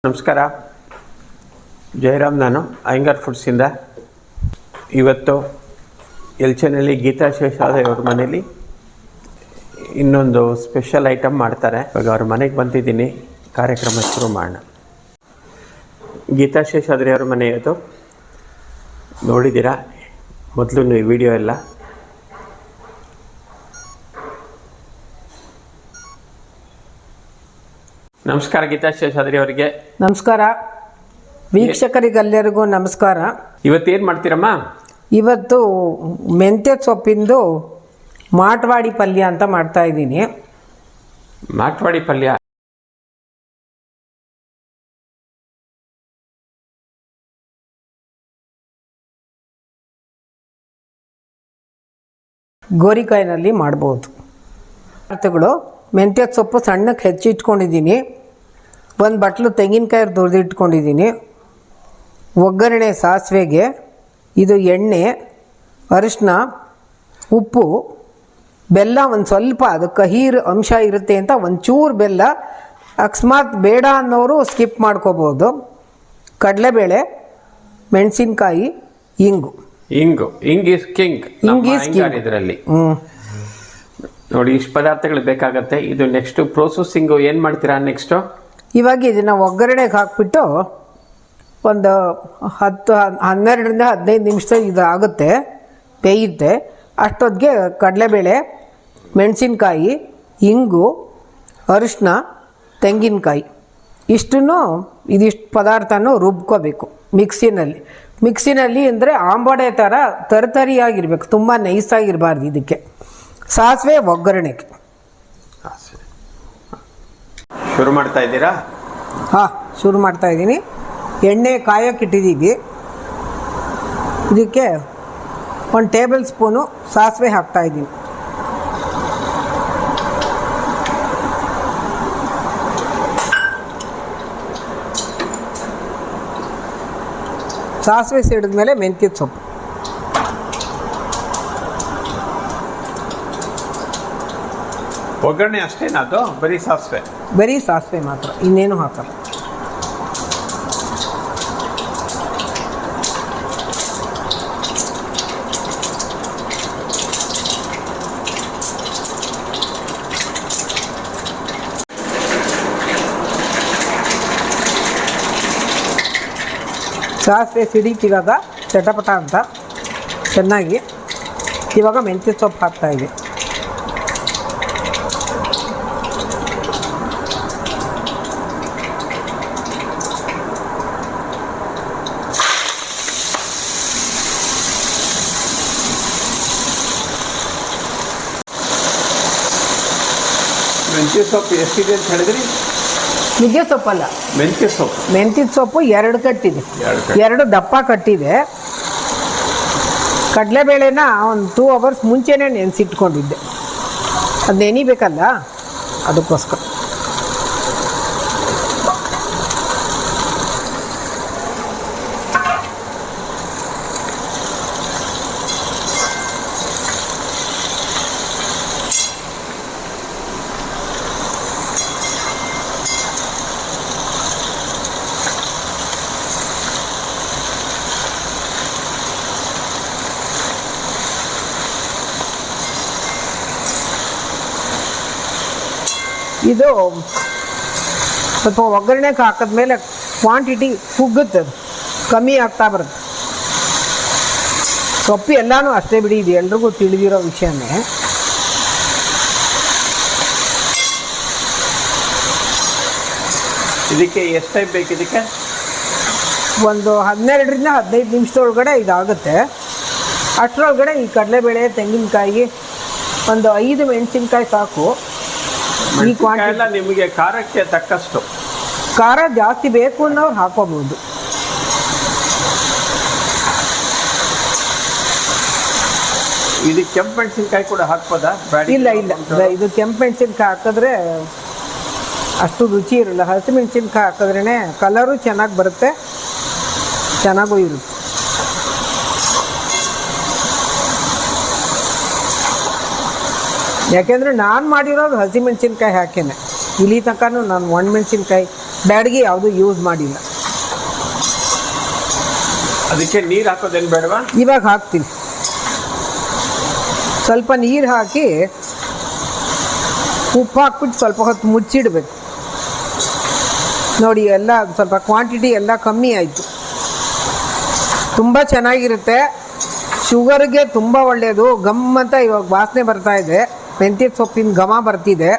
ನಮಸ್ಕಾರ, ಜಯರಾಮ್. ನಾನು ಅಯ್ಯಂಗಾರ್ ಫುಡ್ಸಿಂದ. ಇವತ್ತು ಎಲ್ಚೆನಲ್ಲಿ ಗೀತಾ ಶೇಷಾದ್ರಿಯವ್ರ ಮನೇಲಿ ಇನ್ನೊಂದು ಸ್ಪೆಷಲ್ ಐಟಮ್ ಮಾಡ್ತಾರೆ. ಇವಾಗ ಅವ್ರ ಮನೆಗೆ ಬಂದಿದ್ದೀನಿ, ಕಾರ್ಯಕ್ರಮ ಶುರು ಮಾಡೋಣ. ಗೀತಾ ಶೇಷಾದ್ರಿಯವ್ರ ಮನೆ ಅದು ನೋಡಿದ್ದೀರಾ ಮೊದಲು ಈ ವಿಡಿಯೋ ಎಲ್ಲ. ನಮಸ್ಕಾರ ಗೀತಾ ಶೇಷಾದ್ರಿ ಅವರಿಗೆ. ನಮಸ್ಕಾರ ವೀಕ್ಷಕರಿಗೆಲ್ಲರಿಗೂ ನಮಸ್ಕಾರ. ಇವತ್ತೇನು ಮಾಡ್ತೀರಮ್ಮ? ಇವತ್ತು ಮೆಂತ್ಯ ಸೊಪ್ಪಿಂದು ಮಾಟ್ವಾಡಿ ಪಲ್ಯ ಅಂತ ಮಾಡ್ತಾ ಇದ್ದೀನಿ. ಮಾಟ್ವಾಡಿ ಪಲ್ಯ ಗೋರಿಕಾಯಿನಲ್ಲಿ ಮಾಡ್ಬೋದು. ಪದಾರ್ಥಗಳು: ಮೆಂತ್ಯ ಸೊಪ್ಪು ಸಣ್ಣಕ್ಕೆ ಹೆಚ್ಚಿಟ್ಕೊಂಡಿದ್ದೀನಿ, ಒಂದು ಬಟ್ಲು ತೆಂಗಿನಕಾಯಿ ತುರಿದಿಟ್ಕೊಂಡಿದ್ದೀನಿ, ಒಗ್ಗರಣೆ ಸಾಸಿವೆಗೆ, ಇದು ಎಣ್ಣೆ, ಅರಿಶಿನ, ಉಪ್ಪು, ಬೆಲ್ಲ ಒಂದು ಸ್ವಲ್ಪ, ಅದು ಕಹಿ ಅಂಶ ಇರುತ್ತೆ ಅಂತ ಒಂಚೂರು ಬೆಲ್ಲ, ಅಕಸ್ಮಾತ್ ಬೇಡ ಅನ್ನೋರು ಸ್ಕಿಪ್ ಮಾಡ್ಕೋಬೋದು, ಕಡಲೆಬೇಳೆ, ಮೆಣಸಿನ್ಕಾಯಿ, ಇಂಗು. ಇಂಗ್ ಈಸ್ ಕಿಂಗ್ ಇದರಲ್ಲಿ. ನೋಡಿ, ಇಷ್ಟು ಪದಾರ್ಥಗಳು ಬೇಕಾಗತ್ತೆ. ಇದು ನೆಕ್ಸ್ಟ್ ಪ್ರೊಸೆಸಿಂಗು ಏನು ಮಾಡ್ತೀರಾ ನೆಕ್ಸ್ಟು? ಇವಾಗ ಇದನ್ನು ಒಗ್ಗರಣೆಗೆ ಹಾಕ್ಬಿಟ್ಟು ಒಂದು 12-15 ನಿಮಿಷ ಇದು ಆಗುತ್ತೆ, ಬೇಯುತ್ತೆ. ಅಷ್ಟೊತ್ತಿಗೆ ಕಡಲೆಬೇಳೆ, ಮೆಣಸಿನ್ಕಾಯಿ, ಇಂಗು, ಅರಿಶಿನ, ತೆಂಗಿನಕಾಯಿ ಇದಿಷ್ಟು ಪದಾರ್ಥನೂ ರುಬ್ಕೋಬೇಕು ಮಿಕ್ಸಿನಲ್ಲಿ ಅಂದರೆ ಆಂಬೊಡೆ ಥರ ತರಿತರಿಯಾಗಿರ್ಬೇಕು, ತುಂಬ ನೈಸಾಗಿರಬಾರ್ದು. ಇದಕ್ಕೆ ಸಾಸಿವೆ ಒಗ್ಗರಣೆಗೆ ಶುರು ಮಾಡ್ತಾ ಇದ್ದೀರಾ? ಹಾಂ, ಶುರು ಮಾಡ್ತಾ ಇದ್ದೀನಿ. ಎಣ್ಣೆ ಕಾಯಕ್ಕಿಟ್ಟಿದ್ದೀವಿ. ಇದಕ್ಕೆ 1 ಟೇಬಲ್ ಸ್ಪೂನು ಸಾಸಿವೆ ಹಾಕ್ತಾ ಇದ್ದೀನಿ. ಸಾಸಿವೆ ಸಿಡಿದ್ಮೇಲೆ ಮೆಂತ್ಯದ ಸೊಪ್ಪು, ಒಗ್ಗರಣೆ ಅಷ್ಟೇನಾ? ಅದು ಬರೀ ಸಾಸಿವೆ ಮಾತ್ರ, ಇನ್ನೇನು ಹಾಕಲ್ಲ. ಸಾಸಿವೆ ಸಿಡಿತಿವಾಗ ಚಟಪಟ ಅಂತ ಚೆನ್ನಾಗಿ. ಇವಾಗ ಮೆಂತ್ಯ ಸೊಪ್ಪು ಹಾಕ್ತಾಯಿದೆ. ಮೆಂತ್ಯ ಸೊಪ್ಪು ಎಷ್ಟಿದೆ ಅಂತ ಹೇಳಿದ್ರಿ? ನುಗ್ಗೆ ಸೊಪ್ಪಲ್ಲ, ಮೆಂತ್ಯದ ಸೊಪ್ಪು 2 ಕಟ್ಟಿದೆ, 2 ದಪ್ಪ ಕಟ್ಟಿದೆ. ಕಡಲೆಬೇಳೆನ ಒಂದು 2 ಅವರ್ಸ್ ಮುಂಚೆನೇ ನೆನೆಸಿಟ್ಕೊಂಡಿದ್ದೆ, ಅದು ನೆನಿಬೇಕಲ್ಲ, ಅದಕ್ಕೋಸ್ಕರ. ಇದು ಸ್ವಲ್ಪ ಒಗ್ಗರಣೆಗೆ ಹಾಕಿದ್ಮೇಲೆ ಕ್ವಾಂಟಿಟಿ ಕುಗ್ಗುತ್ತೆ, ಕಮ್ಮಿ ಆಗ್ತಾ ಬರುತ್ತೆ. ಸೊಪ್ಪು ಎಲ್ಲನೂ ಅಷ್ಟೇ ಬಿಡಿ, ಇದು ಎಲ್ರಿಗೂ ತಿಳಿದಿರೋ ವಿಷಯನೇ. ಇದಕ್ಕೆ ಎಷ್ಟು ಟೈಮ್ ಬೇಕು? ಇದಕ್ಕೆ ಒಂದು 12-15 ನಿಮಿಷದೊಳಗಡೆ ಇದಾಗುತ್ತೆ. ಅಷ್ಟರೊಳಗಡೆ ಈ ಕಡಲೆಬೇಳೆ, ತೆಂಗಿನಕಾಯಿ, ಒಂದು 5 ಮೆಣಸಿನ್ಕಾಯಿ ಸಾಕು. ಈ ಕ್ವಾಂಟಿಟಿ ನಿಮಗೆ ಖಾರಕ್ಕೆ ತಕ್ಕಷ್ಟು. ಖಾರ ಜಾಸ್ತಿ ಬೇಕು ಅನ್ನೋರು ಹಾಕೋಬಹುದು. ಇದಕ್ಕೆ ಕೆಂಪು ಮೆಣಸಿನ್ಕಾಯಿ ಕೂಡ ಹಾಕ್ಬೋದಾ? ಇಲ್ಲ, ಇದು ಕೆಂಪು ಮೆಣಸಿನ್ಕಾಯಿ ಹಾಕಿದ್ರೆ ಅಷ್ಟು ರುಚಿ ಇರಲ್ಲ. ಹಸಿಮೆಣಸಿನ್ಕಾಯಿ ಹಾಕಿದ್ರೇ ಕಲರು ಚೆನ್ನಾಗಿ ಬರುತ್ತೆ, ಚೆನ್ನಾಗೂ ಇರುತ್ತೆ. ಯಾಕೆಂದರೆ ನಾನು ಮಾಡಿರೋದು ಹಸಿಮೆಣಸಿನ್ಕಾಯಿ ಹಾಕೇನೆ. ಇಲ್ಲಿ ತನಕ ನಾನು ಒಣಮೆಣಸಿನ್ಕಾಯಿ ಬ್ಯಾಡಗಿ ಯಾವುದು ಯೂಸ್ ಮಾಡಿಲ್ಲ. ಅದಕ್ಕೆ ನೀರು ಹಾಕೋದೇನು ಬೇಡವಾ? ಇವಾಗ ಹಾಕ್ತೀನಿ. ಸ್ವಲ್ಪ ನೀರು ಹಾಕಿ ಉಪ್ಪು ಹಾಕ್ಬಿಟ್ಟು ಸ್ವಲ್ಪ ಹೊತ್ತು ಮುಚ್ಚಿಡಬೇಕು. ನೋಡಿ ಎಲ್ಲ ಸ್ವಲ್ಪ ಕ್ವಾಂಟಿಟಿ ಎಲ್ಲ ಕಮ್ಮಿ ಆಯಿತು. ತುಂಬ ಚೆನ್ನಾಗಿರುತ್ತೆ, ಶುಗರ್ಗೆ ತುಂಬ ಒಳ್ಳೆಯದು. ಗಮ್ ಅಂತ ಇವಾಗ ವಾಸನೆ ಬರ್ತಾ ಇದೆ, ಮೆಂತ್ಯ ಸೊಪ್ಪಿನ ಘಮ ಬರ್ತಿದೆ,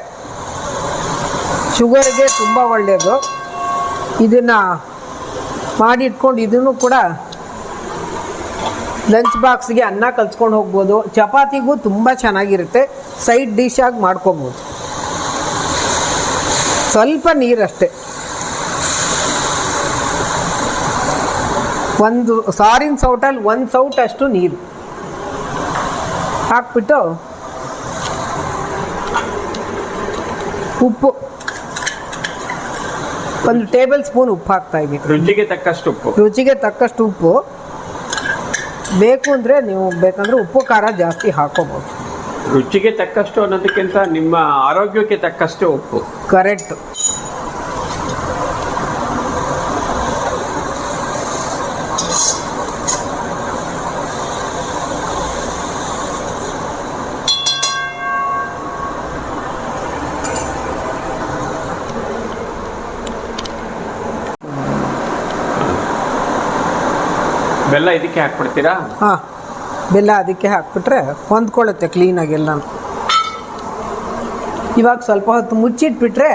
ಶುಗರ್ಗೆ ತುಂಬ ಒಳ್ಳೆಯದು. ಇದನ್ನು ಮಾಡಿಟ್ಕೊಂಡು ಇದನ್ನು ಕೂಡ ಲಂಚ್ ಬಾಕ್ಸ್ಗೆ ಅನ್ನ ಕಲ್ಸ್ಕೊಂಡು ಹೋಗ್ಬೋದು, ಚಪಾತಿಗೂ ತುಂಬ ಚೆನ್ನಾಗಿರುತ್ತೆ, ಸೈಡ್ ಡಿಶ್ ಆಗಿ ಮಾಡ್ಕೋಬೋದು. ಸ್ವಲ್ಪ ನೀರಷ್ಟೇ, ಒಂದು ಸಾರಿನ ಸೌಟಲ್ಲಿ 1 ಸೌಟ್ ಅಷ್ಟು ನೀರು ಹಾಕ್ಬಿಟ್ಟು ಉಪ್ಪು 1 ಟೇಬಲ್ ಸ್ಪೂನ್ ಉಪ್ಪು ಹಾಕ್ತಾ ಇದ್ದೀನಿ. ರುಚಿಗೆ ತಕ್ಕಷ್ಟು ಉಪ್ಪು. ರುಚಿಗೆ ತಕ್ಕಷ್ಟು ಉಪ್ಪು. ಬೇಕು ಅಂದರೆ ನೀವು ಬೇಕಂದ್ರೆ ಉಪ್ಪು ಖಾರ ಜಾಸ್ತಿ ಹಾಕೋಬೋದು. ರುಚಿಗೆ ತಕ್ಕಷ್ಟು ಅನ್ನೋದಕ್ಕಿಂತ ನಿಮ್ಮ ಆರೋಗ್ಯಕ್ಕೆ ತಕ್ಕಷ್ಟು ಉಪ್ಪು. ಕರೆಕ್ಟ್. ಬೆಲ್ಲ ಇದಕ್ಕೆ ಹಾಕ್ಬಿಡ್ತೀರಾ? ಹಾಂ, ಬೆಲ್ಲ ಅದಕ್ಕೆ ಹಾಕ್ಬಿಟ್ರೆ ಹೊಂದ್ಕೊಳ್ಳುತ್ತೆ ಕ್ಲೀನಾಗಿ ಎಲ್ಲನೂ. ಇವಾಗ ಸ್ವಲ್ಪ ಹೊತ್ತು ಮುಚ್ಚಿಟ್ಬಿಟ್ರೆ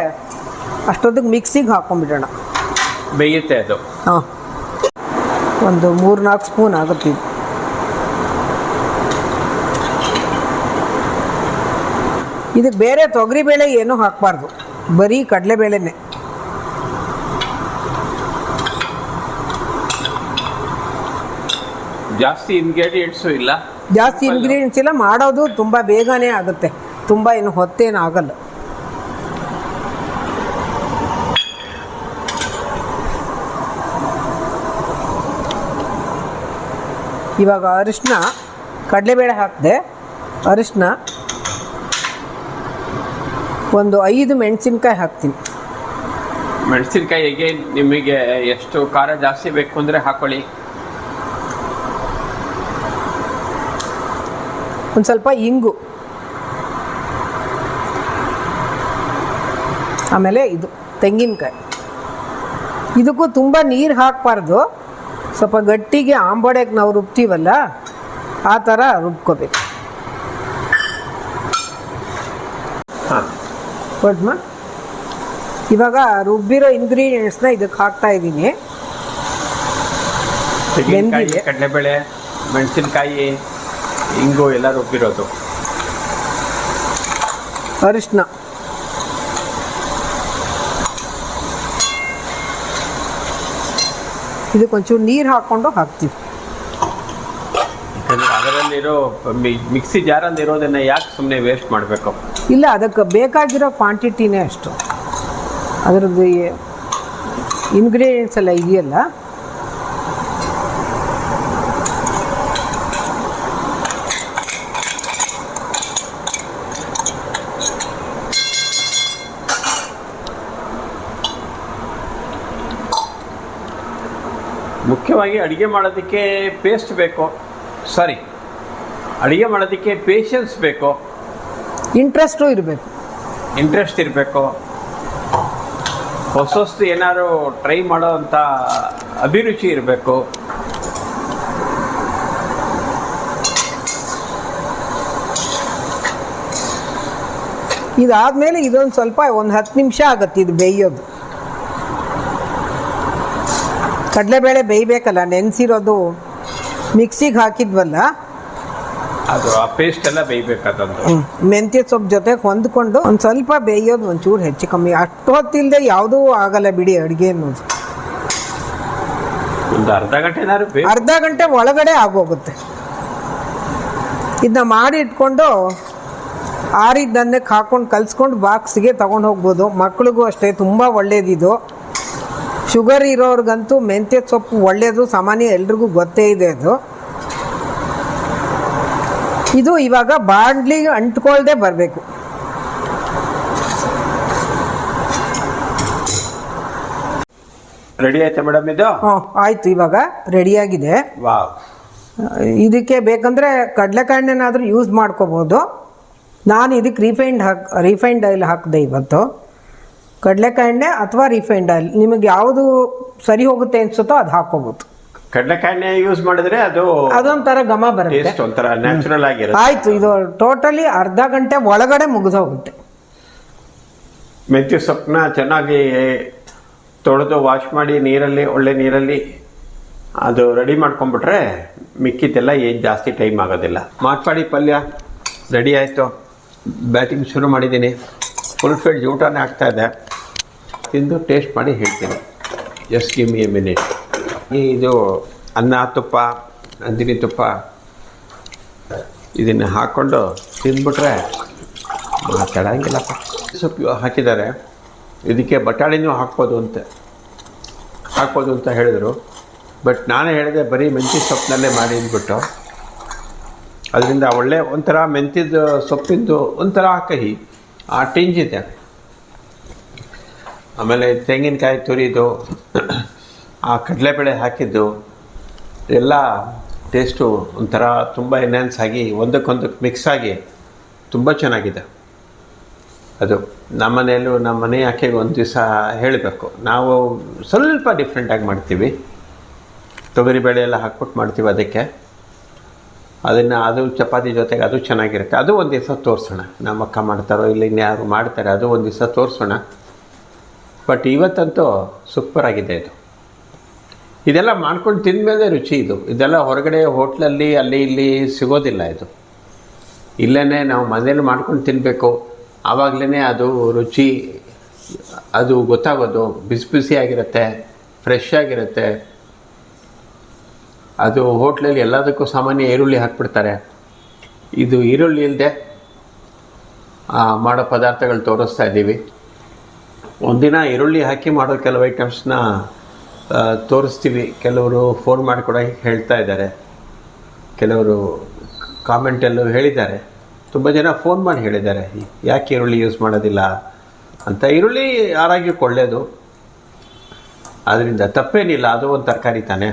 ಅಷ್ಟೊತ್ತಿಗೆ ಮಿಕ್ಸಿಗೆ ಹಾಕೊಂಡ್ಬಿಡೋಣ, ಬೇಯುತ್ತೆ ಅದು. ಹಾಂ, ಒಂದು 3-4 ಸ್ಪೂನ್ ಆಗುತ್ತೆ ಇದು. ಇದಕ್ಕೆ ಬೇರೆ ತೊಗರಿಬೇಳೆ ಏನೂ ಹಾಕಬಾರ್ದು, ಬರೀ ಕಡಲೆಬೇಳೆನೇ. ಜಾಸ್ತಿ ಇಂಗ್ರೀಡಿಯೆಂಟ್ಸು ಇಲ್ಲ, ಜಾಸ್ತಿ ಇಂಗ್ರೀಡಿಯೆಂಟ್ಸ್ ಇಲ್ಲ, ಮಾಡೋದು ತುಂಬ ಬೇಗನೆ ಆಗುತ್ತೆ, ತುಂಬ ಏನು ಹೊತ್ತೇನು ಆಗಲ್ಲ. ಇವಾಗ ಅರಿಶಿನ, ಕಡಲೆಬೇಳೆ ಹಾಕಿದೆ, ಅರಿಶಿನ ಒಂದು 5 ಮೆಣಸಿನ್ಕಾಯಿ ಹಾಕ್ತೀನಿ. ಮೆಣಸಿನ್ಕಾಯಿಗೆ ನಿಮಗೆ ಎಷ್ಟು ಖಾರ ಜಾಸ್ತಿ ಬೇಕು ಅಂದರೆ ಹಾಕೊಳ್ಳಿ. ಒಂದು ಸ್ವಲ್ಪ ಇಂಗು, ಆಮೇಲೆ ಇದು ತೆಂಗಿನಕಾಯಿ. ಇದಕ್ಕೂ ತುಂಬ ನೀರು ಹಾಕಬಾರ್ದು, ಸ್ವಲ್ಪ ಗಟ್ಟಿಗೆ ಆಂಬೊಡೆಗೆ ನಾವು ರುಬ್ತೀವಲ್ಲ ಆ ಥರ ರುಬ್ಕೋಬೇಕು. ಹಾಂ, ಕೊಡ್ಮ. ಇವಾಗ ರುಬ್ಬಿರೋ ಇಂಗ್ರೀಡಿಯೆಂಟ್ಸ್ನ ಇದಕ್ಕೆ ಹಾಕ್ತಾ ಇದ್ದೀನಿ. ತೆಂಗಿನಕಾಯಿ, ಕಡಲೆಬೇಳೆ, ಮೆಣಸಿನ್ಕಾಯಿ, ಇಂಗು ಎಲ್ಲ ರುಬ್ಬಿರೋದು. ಅರಿಶಿನ, ಇದಕ್ಕೊಂಚೂರು ನೀರು ಹಾಕ್ಕೊಂಡು ಹಾಕ್ತೀವಿ. ಅದರಲ್ಲಿರೋ ಮಿಕ್ಸಿ ಜಾರಲ್ಲಿರೋದನ್ನ ಯಾಕೆ ಸುಮ್ಮನೆ ವೇಸ್ಟ್ ಮಾಡಬೇಕು? ಇಲ್ಲ, ಅದಕ್ಕೆ ಬೇಕಾಗಿರೋ ಕ್ವಾಂಟಿಟಿನೇ ಅಷ್ಟು. ಅದರದ್ದು ಇಂಗ್ರೀಡಿಯೆಂಟ್ಸ್ ಎಲ್ಲ ಇದೆಯಲ್ಲ, ಮುಖ್ಯವಾಗಿ ಅಡುಗೆ ಮಾಡೋದಕ್ಕೆ ಪೇಸ್ಟ್ ಬೇಕು, ಅಡುಗೆ ಮಾಡೋದಕ್ಕೆ ಪೇಷನ್ಸ್ ಬೇಕು, ಇಂಟ್ರೆಸ್ಟು ಇರಬೇಕು, ಇಂಟ್ರೆಸ್ಟ್ ಇರಬೇಕು, ಹೊಸದು ಏನಾದ್ರು ಟ್ರೈ ಮಾಡೋ ಅಂಥ ಅಭಿರುಚಿ ಇರಬೇಕು. ಇದಾದಮೇಲೆ ಇದೊಂದು ಸ್ವಲ್ಪ ಒಂದು 10 ನಿಮಿಷ ಆಗುತ್ತೆ ಇದು ಬೇಯೋದು. ಕಡಲೆಬೇಳೆ ಬೇಯಬೇಕಲ್ಲ, ನೆನೆಸಿರೋದು ಮಿಕ್ಸಿಗೆ ಹಾಕಿದ್ವಲ್ಲ ಅದು, ಆ ಪೇಸ್ಟ್ ಎಲ್ಲ ಬೇಯಬೇಕಾದಂತ. ಮೆಂತ್ಯ ಸೊಪ್ಪು ಜೊತೆ ಹೊಂದ್ಕೊಂಡು ಒಂದು ಸ್ವಲ್ಪ ಬೇಯೋದು, ಒಂಚೂರು ಹೆಚ್ಚು ಕಮ್ಮಿ. ಅಷ್ಟು ಹೊತ್ತಿಲ್ಲದೆ ಯಾವುದೂ ಆಗಲ್ಲ ಬಿಡಿ ಅಡುಗೆ ಅನ್ನೋದು. ಒಂದು ಅರ್ಧ ಗಂಟೆ ಒಳಗಡೆ ಆಗೋಗುತ್ತೆ. ಇದನ್ನ ಮಾಡಿ ಇಟ್ಕೊಂಡು ಆರಿದ್ದನ್ನಕ್ಕೆ ಹಾಕೊಂಡು ಕಲಿಸ್ಕೊಂಡು ಬಾಕ್ಸ್ಗೆ ತೊಗೊಂಡು ಹೋಗ್ಬೋದು. ಮಕ್ಳಿಗೂ ಅಷ್ಟೇ ತುಂಬ ಒಳ್ಳೇದಿದು. ಶುಗರ್ ಇರೋರ್ಗಂತೂ ಮೆಂತ್ಯ ಸೊಪ್ಪು ಒಳ್ಳೆಯದು, ಸಾಮಾನ್ಯ ಎಲ್ರಿಗೂ ಗೊತ್ತೇ ಇದೆ ಅದು. ಇದು ಇವಾಗ ಬಾಂಡ್ಲಿಗೆ ಅಂಟ್ಕೊಳ್ದೆ ಬರಬೇಕು. ರೆಡಿ ಆಯ್ತಾ ಮೇಡಮ್ ಇದು? ಆಯ್ತು, ಇವಾಗ ರೆಡಿಯಾಗಿದೆ. ವಾವ್. ಇದಕ್ಕೆ ಬೇಕಂದ್ರೆ ಕಡಲೆಕಾಯಿನಾದ್ರೂ ಯೂಸ್ ಮಾಡ್ಕೋಬೋದು. ನಾನು ಇದಕ್ಕೆ ರಿಫೈನ್ಡ್ ಆಯಿಲ್ ಹಾಕಿದೆ ಇವತ್ತು. ಕಡಲೆಕಾಯಿ ಎಣ್ಣೆ ಅಥವಾ ರಿಫೈನ್ಡ್ ಆಯಿಲ್ ನಿಮಗೆ ಯಾವುದು ಸರಿ ಹೋಗುತ್ತೆ ಅನ್ಸುತ್ತೋ ಅದು ಹಾಕೋಬಹುದು. ಕಡಲೆಕಾಯಿನೇ ಯೂಸ್ ಮಾಡಿದ್ರೆ ಅದೊಂಥರ ಘಮ ಬರುತ್ತೆ, ಒಂಥರ ನ್ಯಾಚುರಲ್ ಆಗಿರುತ್ತೆ. ಆಯ್ತು, ಇದು ಟೋಟಲಿ ಅರ್ಧ ಗಂಟೆ ಒಳಗಡೆ ಮುಗಿದೋಗುತ್ತೆ. ಮೆಂತ್ಯ ಸೊಪ್ಪನ್ನ ಚೆನ್ನಾಗಿ ತೊಳೆದು ವಾಶ್ ಮಾಡಿ ಒಳ್ಳೆ ನೀರಲ್ಲಿ ಅದು ರೆಡಿ ಮಾಡ್ಕೊಂಡ್ಬಿಟ್ರೆ ಮಿಕ್ಕಿದ್ದೆಲ್ಲ ಏನು ಜಾಸ್ತಿ ಟೈಮ್ ಆಗೋದಿಲ್ಲ. ಮಾಟ್ಪಾಡಿ ಪಲ್ಯ ರೆಡಿ ಆಯಿತು. ಬ್ಯಾಟಿಂಗ್ ಶುರು ಮಾಡಿದ್ದೀನಿ. ಫುಲ್ ಫೆಡ್ ಊಟನೇ ಆಗ್ತಾ ಇದೆ. ತಿಂದು ಟೇಸ್ಟ್ ಮಾಡಿ ಹೇಳ್ತೀನಿ. Just give me a minute. ಇದು ಅನ್ನ, ತುಪ್ಪ, ನಂದಿನಿ ತುಪ್ಪ ಇದನ್ನು ಹಾಕ್ಕೊಂಡು ತಿಂದ್ಬಿಟ್ರೆ ಮಾತಾಡೋಂಗಿಲ್ಲಪ್ಪ. ಸೊಪ್ಪು ಹಾಕಿದ್ದಾರೆ. ಇದಕ್ಕೆ ಬಟಾಣಿನೂ ಹಾಕ್ಬೋದು ಅಂತ ಹೇಳಿದರು. ಬಟ್ ನಾನೇ ಹೇಳಿದೆ ಬರೀ ಮೆಂತ್ಯ ಸೊಪ್ಪಿನಲ್ಲೇ ಮಾಡಿ ಅಂದ್ಬಿಟ್ಟು. ಅದರಿಂದ ಒಳ್ಳೆ ಒಂಥರ ಮೆಂತ್ಯದ ಸೊಪ್ಪಿಂದು ಒಂಥರ ಕಹಿ ಆ ಟೇಂಜಿದೆ. ಆಮೇಲೆ ತೆಂಗಿನಕಾಯಿ ತುರಿದು ಆ ಕಡಲೆಬೇಳೆ ಹಾಕಿದ್ದು ಎಲ್ಲ ಟೇಸ್ಟು ಒಂಥರ ತುಂಬ ಎನ್ಹ್ಯಾನ್ಸ್ ಆಗಿ ಒಂದಕ್ಕೊಂದಕ್ಕೆ ಮಿಕ್ಸ್ ಆಗಿ ತುಂಬ ಚೆನ್ನಾಗಿದೆ. ಅದು ನಮ್ಮ ಮನೆ ಆಕೆಗೆ ಒಂದು ದಿವಸ ಹೇಳಬೇಕು. ನಾವು ಸ್ವಲ್ಪ ಡಿಫ್ರೆಂಟಾಗಿ ಮಾಡ್ತೀವಿ. ತೊಗರಿಬೇಳೆ ಎಲ್ಲ ಹಾಕ್ಬಿಟ್ಟು ಮಾಡ್ತೀವಿ ಅದಕ್ಕೆ. ಅದು ಚಪಾತಿ ಜೊತೆಗೆ ಅದು ಚೆನ್ನಾಗಿರುತ್ತೆ. ಅದು ಒಂದು ದಿವಸ ತೋರಿಸೋಣ. ನಮ್ಮ ಅಕ್ಕ ಮಾಡ್ತಾರೋ ಇಲ್ಲ ಇನ್ಯಾರು ಮಾಡ್ತಾರೆ, ಅದು ಒಂದು ದಿವಸ ತೋರಿಸೋಣ. ಬಟ್ ಇವತ್ತಂತೂ ಸೂಪರ್ ಆಗಿದೆ ಇದು. ಇದೆಲ್ಲ ಮಾಡ್ಕೊಂಡು ತಿಂದಮೇಲೆ ರುಚಿ ಇದು. ಇದೆಲ್ಲ ಹೊರಗಡೆ ಹೋಟ್ಲಲ್ಲಿ ಅಲ್ಲಿ ಇಲ್ಲಿ ಸಿಗೋದಿಲ್ಲ. ಇದು ಇಲ್ಲೇ ನಾವು ಮನೇಲಿ ಮಾಡ್ಕೊಂಡು ತಿನ್ನಬೇಕು. ಆವಾಗಲೇ ಅದು ರುಚಿ ಅದು ಗೊತ್ತಾಗೋದು. ಬಿಸಿ ಆಗಿರುತ್ತೆ, ಫ್ರೆಶ್ ಆಗಿರುತ್ತೆ. ಅದು ಹೋಟ್ಲಲ್ಲಿ ಎಲ್ಲದಕ್ಕೂ ಸಾಮಾನ್ಯ ಈರುಳ್ಳಿ ಹಾಕ್ಬಿಡ್ತಾರೆ. ಇದು ಈರುಳ್ಳಿ ಇಲ್ಲದೆ ಮಾಡೋ ಪದಾರ್ಥಗಳು ತೋರಿಸ್ತಾ ಇದ್ದೀವಿ. ಒಂದಿನ ಈರುಳ್ಳಿ ಹಾಕಿ ಮಾಡೋ ಕೆಲವು ಐಟಮ್ಸ್ನ ತೋರಿಸ್ತೀವಿ. ಕೆಲವರು ಫೋನ್ ಮಾಡಿ ಕೂಡ ಹೇಳ್ತಾ ಇದ್ದಾರೆ, ಕೆಲವರು ಕಾಮೆಂಟಲ್ಲೂ ಹೇಳಿದ್ದಾರೆ. ತುಂಬ ಜನ ಫೋನ್ ಮಾಡಿ ಹೇಳಿದ್ದಾರೆ ಯಾಕೆ ಈರುಳ್ಳಿ ಯೂಸ್ ಮಾಡೋದಿಲ್ಲ ಅಂತ. ಈರುಳ್ಳಿ ಆರೋಗ್ಯಕ್ಕೆ ಒಳ್ಳೆಯದು, ಅದರಿಂದ ತಪ್ಪೇನಿಲ್ಲ. ಅದು ಒಂದು ತರಕಾರಿ ತಾನೆ.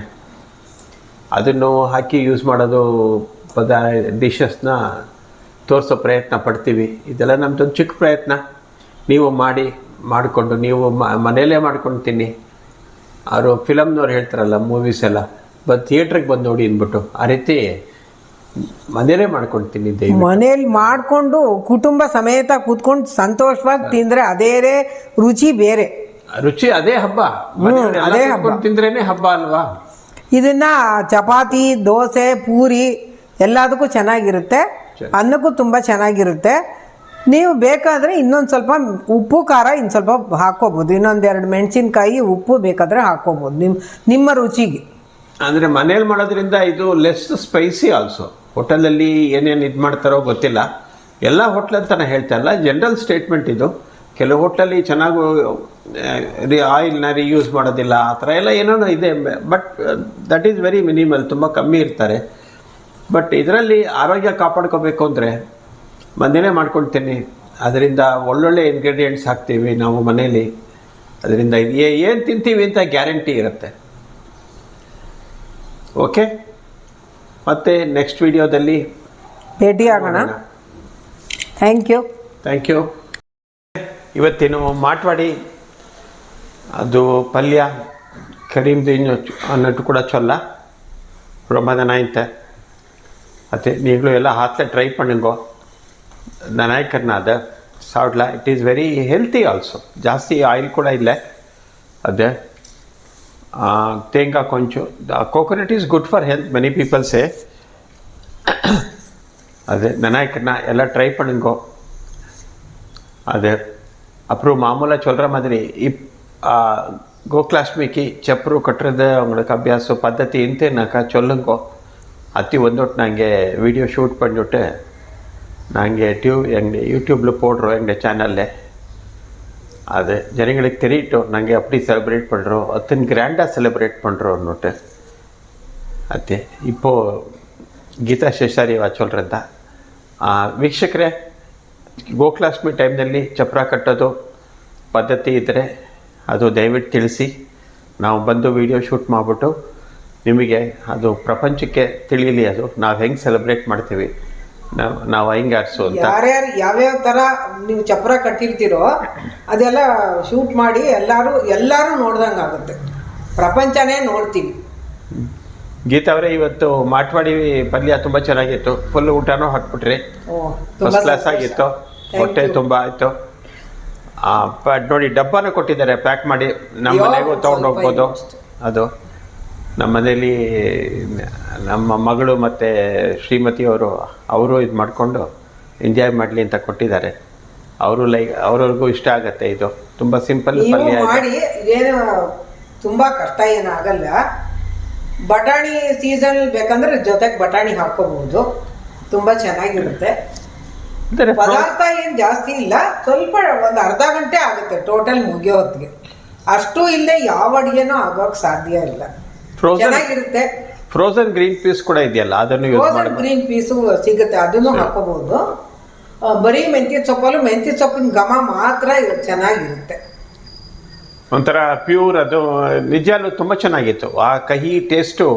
ಅದನ್ನು ಹಾಕಿ ಯೂಸ್ ಮಾಡೋದು ಡಿಶಸ್ನ ತೋರಿಸೋ ಪ್ರಯತ್ನ ಪಡ್ತೀವಿ. ಇದೆಲ್ಲ ನಮ್ಮದೊಂದು ಚಿಕ್ಕ ಪ್ರಯತ್ನ. ನೀವು ಮಾಡಿಕೊಂಡು ನೀವು ಮನೆಯಲ್ಲೇ ಮಾಡ್ಕೊಂಡು ತಿನ್ನಿ. ಅವರು ಫಿಲಮ್ನವ್ರು ಹೇಳ್ತಾರಲ್ಲ, ಮೂವೀಸ್ ಎಲ್ಲ ಥಿಯೇಟ್ರಿಗೆ ಬಂದು ನೋಡಿ ಅಂದ್ಬಿಟ್ಟು, ಆ ರೀತಿ ಮನೇಲೇ ಮಾಡ್ಕೊಂಡು ತಿನ್ನಿದ್ದೆ. ಮನೇಲಿ ಮಾಡಿಕೊಂಡು ಕುಟುಂಬ ಸಮೇತ ಕೂತ್ಕೊಂಡು ಸಂತೋಷವಾಗಿ ತಿಂದರೆ ಅದೇ ರುಚಿ, ಬೇರೆ ರುಚಿ. ಅದೇ ಹಬ್ಬ. ಅದೇ ಹಬ್ಬ ತಿಂದ್ರೇನೆ ಹಬ್ಬ ಅಲ್ವಾ? ಇದನ್ನ ಚಪಾತಿ, ದೋಸೆ, ಪೂರಿ ಎಲ್ಲದಕ್ಕೂ ಚೆನ್ನಾಗಿರುತ್ತೆ. ಅನ್ನಕ್ಕೂ ತುಂಬ ಚೆನ್ನಾಗಿರುತ್ತೆ. ನೀವು ಬೇಕಾದರೆ ಇನ್ನೊಂದು ಸ್ವಲ್ಪ ಉಪ್ಪು ಖಾರ ಇನ್ನು ಸ್ವಲ್ಪ ಹಾಕ್ಕೋಬೋದು. ಇನ್ನೊಂದೆರಡು ಮೆಣಸಿನ್ಕಾಯಿ, ಉಪ್ಪು ಬೇಕಾದರೆ ಹಾಕ್ಕೋಬೋದು ನಿಮ್ಮ ರುಚಿಗೆ. ಅಂದರೆ ಮನೇಲಿ ಮಾಡೋದ್ರಿಂದ ಇದು ಲೆಸ್ ಸ್ಪೈಸಿ ಆಲ್ಸೋ. ಹೋಟೆಲಲ್ಲಿ ಏನೇನು ಇದು ಮಾಡ್ತಾರೋ ಗೊತ್ತಿಲ್ಲ. ಎಲ್ಲ ಹೋಟ್ಲ್ ಅಂತ ನಾನು ಹೇಳ್ತಾ ಇಲ್ಲ, ಜನರಲ್ ಸ್ಟೇಟ್ಮೆಂಟ್ ಇದು. ಕೆಲವು ಹೋಟ್ಲಲ್ಲಿ ಚೆನ್ನಾಗಿ ಆಯಿಲ್ನ ರಿಯೂಸ್ ಮಾಡೋದಿಲ್ಲ, ಆ ಥರ ಎಲ್ಲ ಏನೋ ಇದೆ. But that is very minimal, ತುಂಬ ಕಮ್ಮಿ ಇರ್ತಾರೆ. ಬಟ್ ಇದರಲ್ಲಿ ಆರೋಗ್ಯ ಕಾಪಾಡ್ಕೋಬೇಕು ಅಂದರೆ ಮನೆಯೇ ಮಾಡ್ಕೊಳ್ತೀನಿ. ಅದರಿಂದ ಒಳ್ಳೊಳ್ಳೆ ಇಂಗ್ರೀಡಿಯೆಂಟ್ಸ್ ಹಾಕ್ತೀವಿ ನಾವು ಮನೇಲಿ. ಅದರಿಂದ ಏನು ತಿಂತೀವಿ ಅಂತ ಗ್ಯಾರಂಟಿ ಇರುತ್ತೆ. ಓಕೆ, ಮತ್ತೆ ನೆಕ್ಸ್ಟ್ ವಿಡಿಯೋದಲ್ಲಿ ಭೇಟಿ ಆಗೋಣ. Thank you. ಇವತ್ತೇನು ಮಾಟ್ವಾಡಿ ಅದು ಪಲ್ಯ ಕರೀಮ್ದು ಅನ್ನಟ್ಟು ಕೂಡ ಚೊಲ್ಲ ಪ್ರಮಾದನ ಐತೆ. ಮತ್ತು ನೀಗಲೂ ಎಲ್ಲ ಹಾತ್ಲೆ ಟ್ರೈ ಪಣ್ಣಂಗೋ ನನಾಯ್ಕರ್ನ ಅದ ಸಾವ್ಡ್ಲ. It is very healthy also. ಜಾಸ್ತಿ ಆಯಿಲ್ ಕೂಡ ಇಲ್ಲ. ಅದೇ ತೇಂಗಾ ಕೊಂಚು. Coconut is good for health, many people say. ಅದೇ ನನಾಯ್ಕರ್ನ ಎಲ್ಲ ಟ್ರೈ ಪಣ್ಣಂಗೋ. అదే அப்புறம் மாமூலாக சொல்கிற மாதிரி கோகுலாஷ்மிக்கு செப்பரு கட்டுறது அவங்களுக்கு அபியாச பద్ధதி ಇಂತೇನಾಕ சொல்லுங்கோ. அத்தி வந்துட்டு நாங்கள் வீடியோ ஷூட் பண்ணிவிட்டு நாங்கள் எங்கள் யூடியூப்பில் போடுறோம், எங்கள் சேனலில். அது ஜனங்களுக்கு தெரியட்டும் நாங்கள் அப்படி செலிப்ரேட் பண்ணுறோம், அத்தனை கிராண்டாக செலிப்ரேட் பண்ணுறோன்னுட்டு. ಅದೇ இப்போது ಗೀತಾ ಶೇಷಾರಿಯವ சொல்கிறத ವೀಕ್ಷಕರೇ, ಗೋಕುಲಾಷ್ಟಮಿ ಟೈಮ್ನಲ್ಲಿ ಚಪ್ರ ಕಟ್ಟೋದು ಪದ್ಧತಿ ಇದ್ದರೆ ಅದು ದಯವಿಟ್ಟು ತಿಳಿಸಿ. ನಾವು ಬಂದು ವಿಡಿಯೋ ಶೂಟ್ ಮಾಡಿಬಿಟ್ಟು ನಿಮಗೆ ಅದು ಪ್ರಪಂಚಕ್ಕೆ ತಿಳಿಯಲಿ ಅದು ನಾವು ಹೆಂಗೆ ಸೆಲೆಬ್ರೇಟ್ ಮಾಡ್ತೀವಿ ನಾವು ಅಯ್ಯಂಗಾರ್ಸು ಅಂತ. ಯಾರ್ಯಾರು ಯಾವ್ಯಾವ ಥರ ನೀವು ಚಪ್ರ ಕಟ್ಟಿರ್ತೀರೋ ಅದೆಲ್ಲ ಶೂಟ್ ಮಾಡಿ ಎಲ್ಲರೂ ನೋಡ್ದಂಗೆ ಆಗುತ್ತೆ, ಪ್ರಪಂಚನೇ ನೋಡ್ತೀವಿ. ಗೀತಾ ಅವರೇ, ಇವತ್ತು ಮಾಟ್ವಾಡಿ ಪಲ್ಯ ತುಂಬ ಚೆನ್ನಾಗಿತ್ತು. ಫುಲ್ ಊಟನೂ ಹಾಕ್ಬಿಟ್ರಿ, ಫಸ್ಟ್ ಕ್ಲಾಸ್ ಆಗಿತ್ತು, ಹೊಟ್ಟೆ ತುಂಬ ಆಯಿತು. ನೋಡಿ ಡಬ್ಬಾನು ಕೊಟ್ಟಿದ್ದಾರೆ ಪ್ಯಾಕ್ ಮಾಡಿ, ನಮ್ಮ ಮನೆಗೂ ತೊಗೊಂಡು ಹೋಗ್ಬೋದು. ಅದು ನಮ್ಮ ಮನೇಲಿ ನಮ್ಮ ಮಗಳು ಮತ್ತು ಶ್ರೀಮತಿಯವರು ಇದು ಮಾಡಿಕೊಂಡು ಎಂಜಾಯ್ ಮಾಡಲಿ ಅಂತ ಕೊಟ್ಟಿದ್ದಾರೆ. ಅವ್ರವ್ರಿಗೂ ಇಷ್ಟ ಆಗುತ್ತೆ. ಇದು ತುಂಬ ಸಿಂಪಲ್ ಪಲ್ಯ ಮಾಡಿ, ಇದೇನು ತುಂಬ ಕಷ್ಟ ಏನಾಗಲ್ಲ. ಬಟಾಣಿ ಸೀಸನ್ ಬೇಕಂದ್ರೆ ಜೊತೆಗೆ ಬಟಾಣಿ ಹಾಕೋಬಹುದು, ತುಂಬ ಚೆನ್ನಾಗಿರುತ್ತೆ. ಪದಾರ್ಥ ಏನು ಜಾಸ್ತಿ ಇಲ್ಲ, ಸ್ವಲ್ಪ ಒಂದು ಅರ್ಧ ಗಂಟೆ ಆಗುತ್ತೆ ಟೋಟಲ್ ಮುಗಿಯೋ ಹೊತ್ತಿಗೆ. ಅಷ್ಟು ಇಲ್ಲದೆ ಯಾವ ಅಡುಗೆನೂ ಆಗೋಕೆ ಸಾಧ್ಯ ಇಲ್ಲ. ಚೆನ್ನಾಗಿರುತ್ತೆ. ಫ್ರೋಸನ್ ಗ್ರೀನ್ ಪೀಸ್ ಕೂಡ ಇದೆಯಲ್ಲ, ಅದನ್ನು ಫ್ರೋಸನ್ ಗ್ರೀನ್ ಪೀಸು ಸಿಗುತ್ತೆ, ಅದನ್ನು ಹಾಕೋಬಹುದು. ಬರೀ ಮೆಂತ್ಯ ಸೊಪ್ಪಲ್ಲೂ ಮೆಂತ್ಯ ಸೊಪ್ಪಿನ ಘಮ ಮಾತ್ರ ಚೆನ್ನಾಗಿರುತ್ತೆ. ಒಂಥರ ಪ್ಯೂರ್, ಅದು ನಿಜಾಲು ತುಂಬ ಚೆನ್ನಾಗಿತ್ತು. ಆ ಕಹಿ ಟೇಸ್ಟು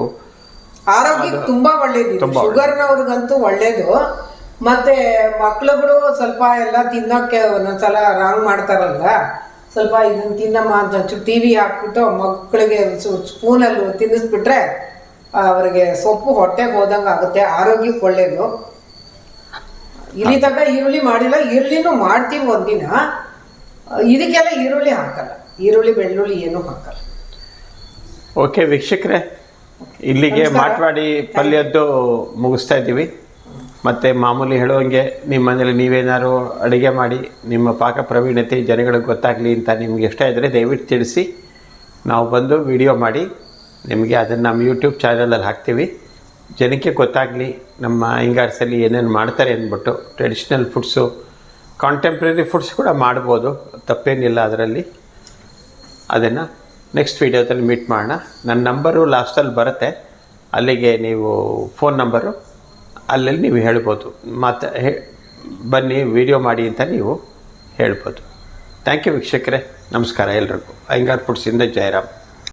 ಆರೋಗ್ಯಕ್ಕೆ ತುಂಬಾ ಒಳ್ಳೇದು, ಶುಗರ್ನವ್ರಿಗಂತೂ ಒಳ್ಳೇದು. ಮತ್ತೆ ಮಕ್ಳುಗಳು ಸ್ವಲ್ಪ ಎಲ್ಲ ತಿನ್ನೋಕ್ಕೆ ಒಂದೊಂದ್ಸಲ ರಾಂಗ್ ಮಾಡ್ತಾರಲ್ಲ, ಸ್ವಲ್ಪ ಇದನ್ನ ತಿನ್ನಮ್ಮ ಅಂತ ಒಂಚೂರು ಟಿವಿ ಹಾಕ್ಬಿಟ್ಟು ಮಕ್ಕಳಿಗೆ ಸ್ಪೂನಲ್ಲಿ ತಿನ್ನಿಸ್ಬಿಟ್ರೆ ಅವರಿಗೆ ಸೊಪ್ಪು ಹೊಟ್ಟೆಗೆ ಹೋದಂಗೆ ಆಗುತ್ತೆ, ಆರೋಗ್ಯಕ್ಕೆ ಒಳ್ಳೇದು. ಇಲ್ಲಿ ತನಕ ಈರುಳ್ಳಿ ಮಾಡಿಲ್ಲ, ಈರುಳ್ಳಿನೂ ಮಾಡ್ತೀವಿ ಒಂದಿನ. ಇದಕ್ಕೆಲ್ಲ ಈರುಳ್ಳಿ ಹಾಕಲ್ಲ, ಈರುಳ್ಳಿ ಬೆಳ್ಳುಳ್ಳಿ ಏನೂ ಹಾಕಲ್ಲ. ಓಕೆ ವೀಕ್ಷಕರೇ, ಇಲ್ಲಿಗೆ ಮಾಟ್ವಾಡಿ ಪಲ್ಯದ್ದು ಮುಗಿಸ್ತಾ ಇದ್ದೀವಿ. ಮತ್ತು ಮಾಮೂಲಿ ಹೇಳುವಂಗೆ ನಿಮ್ಮ ಮನೇಲಿ ನೀವೇನಾದ್ರು ಅಡುಗೆ ಮಾಡಿ ನಿಮ್ಮ ಪಾಕ ಪ್ರವೀಣತೆ ಜನಗಳಿಗೆ ಗೊತ್ತಾಗಲಿ ಅಂತ ನಿಮ್ಗೆ ಇಷ್ಟ ಇದ್ದರೆ ದಯವಿಟ್ಟು ತಿಳಿಸಿ. ನಾವು ಬಂದು ವಿಡಿಯೋ ಮಾಡಿ ನಿಮಗೆ ಅದನ್ನು ನಮ್ಮ ಯೂಟ್ಯೂಬ್ ಚಾನಲಲ್ಲಿ ಹಾಕ್ತೀವಿ. ಜನಕ್ಕೆ ಗೊತ್ತಾಗಲಿ ನಮ್ಮ ಅಯ್ಯಂಗಾರ್ಸಲ್ಲಿ ಏನೇನು ಮಾಡ್ತಾರೆ ಅಂದ್ಬಿಟ್ಟು. ಟ್ರೆಡಿಷ್ನಲ್ ಫುಡ್ಸು, ಕಾಂಟೆಂಪ್ರರಿ ಫುಡ್ಸ್ ಕೂಡ ಮಾಡ್ಬೋದು, ತಪ್ಪೇನಿಲ್ಲ ಅದರಲ್ಲಿ. ಅದನ್ನು ನೆಕ್ಸ್ಟ್ ವೀಡಿಯೋದಲ್ಲಿ ಮೀಟ್ ಮಾಡೋಣ. ನನ್ನ ನಂಬರು ಲಾಸ್ಟಲ್ಲಿ ಬರುತ್ತೆ, ಅಲ್ಲಿಗೆ ನೀವು ಫೋನ್ ನಂಬರು ಅಲ್ಲಲ್ಲಿ ನೀವು ಹೇಳ್ಬೋದು. ಮತ್ತು ಬನ್ನಿ ವಿಡಿಯೋ ಮಾಡಿ ಅಂತ ನೀವು ಹೇಳ್ಬೋದು. ಥ್ಯಾಂಕ್ ಯು ವೀಕ್ಷಕರೇ, ನಮಸ್ಕಾರ ಎಲ್ರಿಗೂ. ಅಯ್ಯಂಗಾರ್ ಫುಡ್ಸಿಂದ ಜಯರಾಮ್.